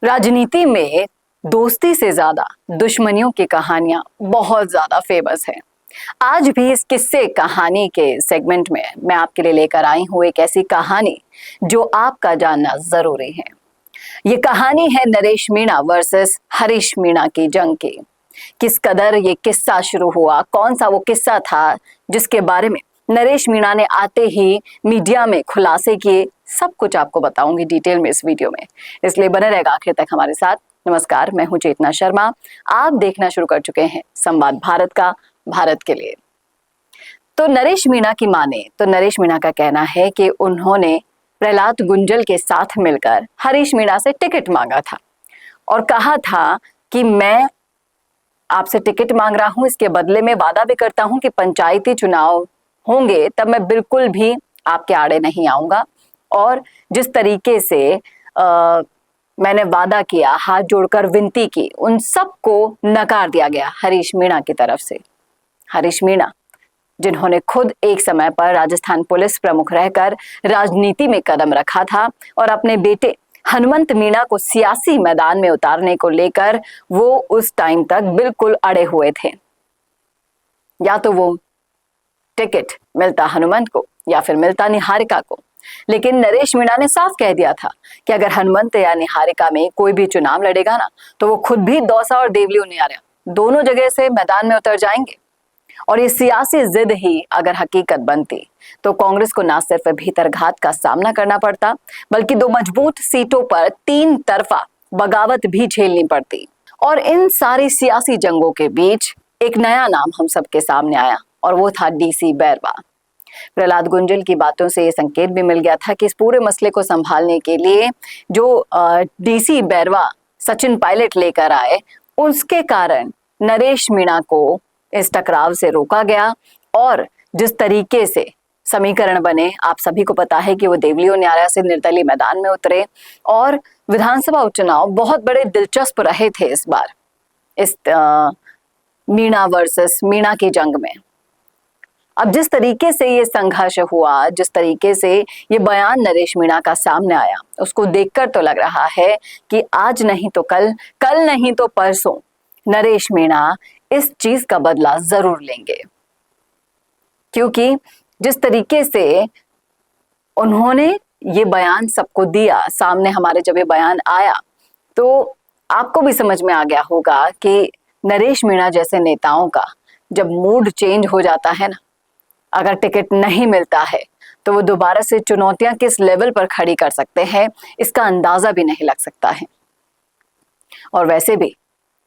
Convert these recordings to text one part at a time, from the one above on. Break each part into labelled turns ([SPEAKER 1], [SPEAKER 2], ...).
[SPEAKER 1] राजनीति में दोस्ती से ज्यादा दुश्मनियों की कहानियां बहुत ज्यादा फेमस है। आज भी इस किस्से कहानी के सेगमेंट में मैं आपके लिए लेकर आई हूं एक ऐसी कहानी जो आपका जानना जरूरी है। ये कहानी है नरेश मीणा वर्सेस हरीश मीणा की जंग की। किस कदर ये किस्सा शुरू हुआ, कौन सा वो किस्सा था जिसके बारे में नरेश मीणा ने आते ही मीडिया में खुलासे किए, सब कुछ आपको बताऊंगी डिटेल में इस वीडियो में, इसलिए बने रहेगा आखिर तक हमारे साथ। नमस्कार, मैं हूं चेतना शर्मा। आप देखना शुरू कर चुके हैं संवाद भारत का, भारत के लिए। तो नरेश मीणा की माने तो नरेश मीणा का कहना है कि उन्होंने प्रहलाद गुंजल के साथ मिलकर हरीश मीणा से टिकट मांगा था और कहा था कि मैं आपसे टिकट मांग रहा हूं, इसके बदले में वादा भी करता हूं कि पंचायती चुनाव होंगे तब मैं बिल्कुल भी आपके आड़े नहीं आऊंगा। और जिस तरीके से मैंने वादा किया, हाथ जोड़कर विनती की, उन सबको नकार दिया गया हरीश मीणा की तरफ से। हरीश मीणा जिन्होंने खुद एक समय पर राजस्थान पुलिस प्रमुख रहकर राजनीति में कदम रखा था और अपने बेटे हनुमंत मीणा को सियासी मैदान में उतारने को लेकर वो उस टाइम तक बिल्कुल अड़े हुए थे। या तो वो टिकट मिलता हनुमंत को या फिर मिलता निहारिका को, लेकिन नरेश मीणा ने साफ कह दिया था कि अगर हनुमंत या निहारिका में कोई भी चुनाव लड़ेगा ना तो वो खुद भी दौसा और देवली निहारिया दोनों जगह से मैदान में उतर जाएंगे। और ये सियासी जिद ही अगर हकीकत बनती तो कांग्रेस को ना सिर्फ भीतरघात का सामना करना पड़ता बल्कि 2 मजबूत सीटों पर 3 तरफा बगावत भी झेलनी पड़ती। और इन सारी सियासी जंगों के बीच एक नया नाम हम सबके सामने आया और वो था डीसी बैरवा। प्रहलाद गुंजल की बातों से ये संकेत भी मिल गया था कि इस पूरे मसले को संभालने के लिए जो डीसी बैरवा सचिन पायलट लेकर आए, उसके कारण नरेश मीणा को इस टकराव से रोका गया। और जिस तरीके से समीकरण बने, आप सभी को पता है कि वो देवली और न्यारा से निर्दलीय मैदान में उतरे और विधानसभा उपचुनाव बहुत बड़े दिलचस्प रहे थे इस बार, इस मीणा वर्सेस मीणा की जंग में। अब जिस तरीके से ये संघर्ष हुआ, जिस तरीके से ये बयान नरेश मीणा का सामने आया, उसको देखकर तो लग रहा है कि आज नहीं तो कल, कल नहीं तो परसों नरेश मीणा इस चीज का बदला जरूर लेंगे। क्योंकि जिस तरीके से उन्होंने ये बयान सबको दिया सामने, हमारे जब ये बयान आया तो आपको भी समझ में आ गया होगा कि नरेश मीणा जैसे नेताओं का जब मूड चेंज हो जाता है ना, अगर टिकट नहीं मिलता है तो वो दोबारा से चुनौतियां किस लेवल पर खड़ी कर सकते हैं, इसका अंदाजा भी नहीं लग सकता है। और वैसे भी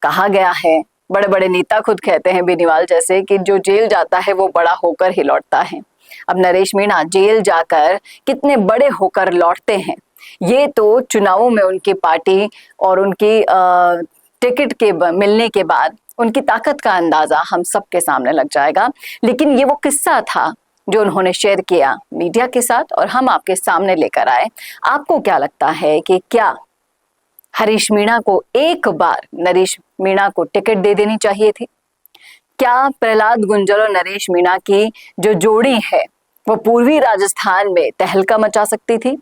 [SPEAKER 1] कहा गया है, बड़े बड़े नेता खुद कहते हैं, बेनीवाल जैसे, कि जो जेल जाता है वो बड़ा होकर ही लौटता है। अब नरेश मीणा जेल जाकर कितने बड़े होकर लौटते हैं, ये तो चुनावों में उनकी पार्टी और उनकी टिकट के मिलने के बाद उनकी ताकत का अंदाजा हम सबके सामने लग जाएगा। लेकिन ये वो किस्सा था जो उन्होंने शेयर किया मीडिया के साथ और हम आपके सामने लेकर आए। आपको क्या लगता है कि क्या हरीश मीणा को एक बार नरेश मीणा को टिकट दे देनी चाहिए थी? क्या प्रहलाद गुंजल और नरेश मीणा की जो जोड़ी है वो पूर्वी राजस्थान में तहलका मचा सकती थी?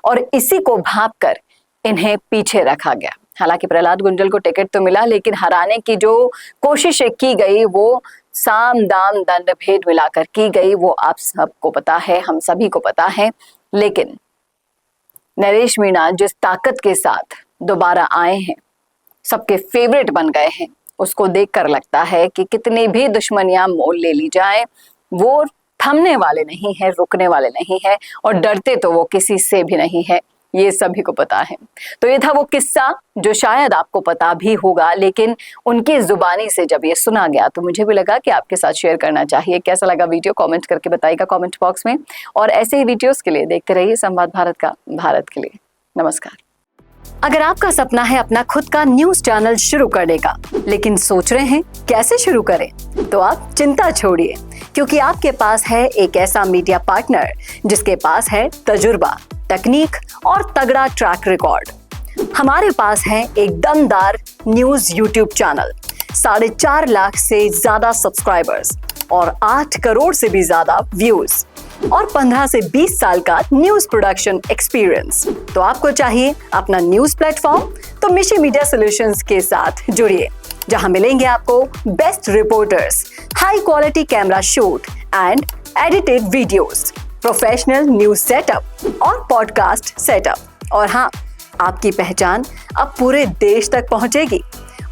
[SPEAKER 1] और इसी को भांपकर इन्हें पीछे रखा गया। हालांकि प्रहलाद गुंजल को टिकट तो मिला, लेकिन हराने की जो कोशिश की गई वो साम दाम दंड भेद मिलाकर की गई, वो आप सबको पता है, हम सभी को पता है। लेकिन नरेश मीणा जिस ताकत के साथ दोबारा आए हैं, सबके फेवरेट बन गए हैं, उसको देखकर लगता है कि कितनी भी दुश्मनियां मोल ले ली जाए, वो थमने वाले नहीं है, रुकने वाले नहीं है और डरते तो वो किसी से भी नहीं है, ये सभी को पता है। तो ये था वो किस्सा जो शायद आपको पता भी होगा, लेकिन उनकी जुबानी से जब ये सुना गया तो मुझे भी लगा कि आपके साथ शेयर करना चाहिए। कैसा लगा वीडियो कमेंट करके बताइएगा कमेंट बॉक्स में। और ऐसे ही वीडियोस के लिए देखते रहिए संवाद भारत का, भारत के लिए। नमस्कार। अगर आपका सपना है अपना खुद का न्यूज चैनल शुरू करने का, लेकिन सोच रहे हैं कैसे शुरू करें, तो आप चिंता छोड़िए, क्योंकि आपके पास है एक ऐसा मीडिया पार्टनर जिसके पास है तजुर्बा, तकनीक और तगड़ा ट्रैक रिकॉर्ड। हमारे पास है एक दमदार न्यूज यूट्यूब चैनल, 4.5 लाख से ज्यादा सब्सक्राइबर्स और 8 करोड़ से भी ज्यादा व्यूज। और 15 से 20 साल का न्यूज प्रोडक्शन एक्सपीरियंस। तो आपको चाहिए अपना न्यूज प्लेटफॉर्म, तो मिशी मीडिया सॉल्यूशंस के साथ जुड़िए, जहां मिलेंगे आपको best reporters, high quality camera shoot and edited videos, professional news setup और पॉडकास्ट सेटअप। और हाँ, आपकी पहचान अब पूरे देश तक पहुंचेगी।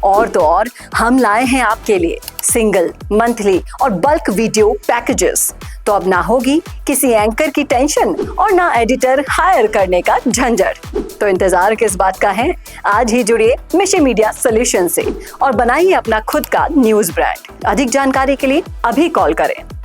[SPEAKER 1] और तो और, हम लाए हैं आपके लिए सिंगल, मंथली और बल्क वीडियो पैकेजेस। तो अब ना होगी किसी एंकर की टेंशन और ना एडिटर हायर करने का झंझट। तो इंतजार किस बात का है? आज ही जुड़िए मिशी मीडिया सॉल्यूशन से और बनाइए अपना खुद का न्यूज ब्रांड। अधिक जानकारी के लिए अभी कॉल करें।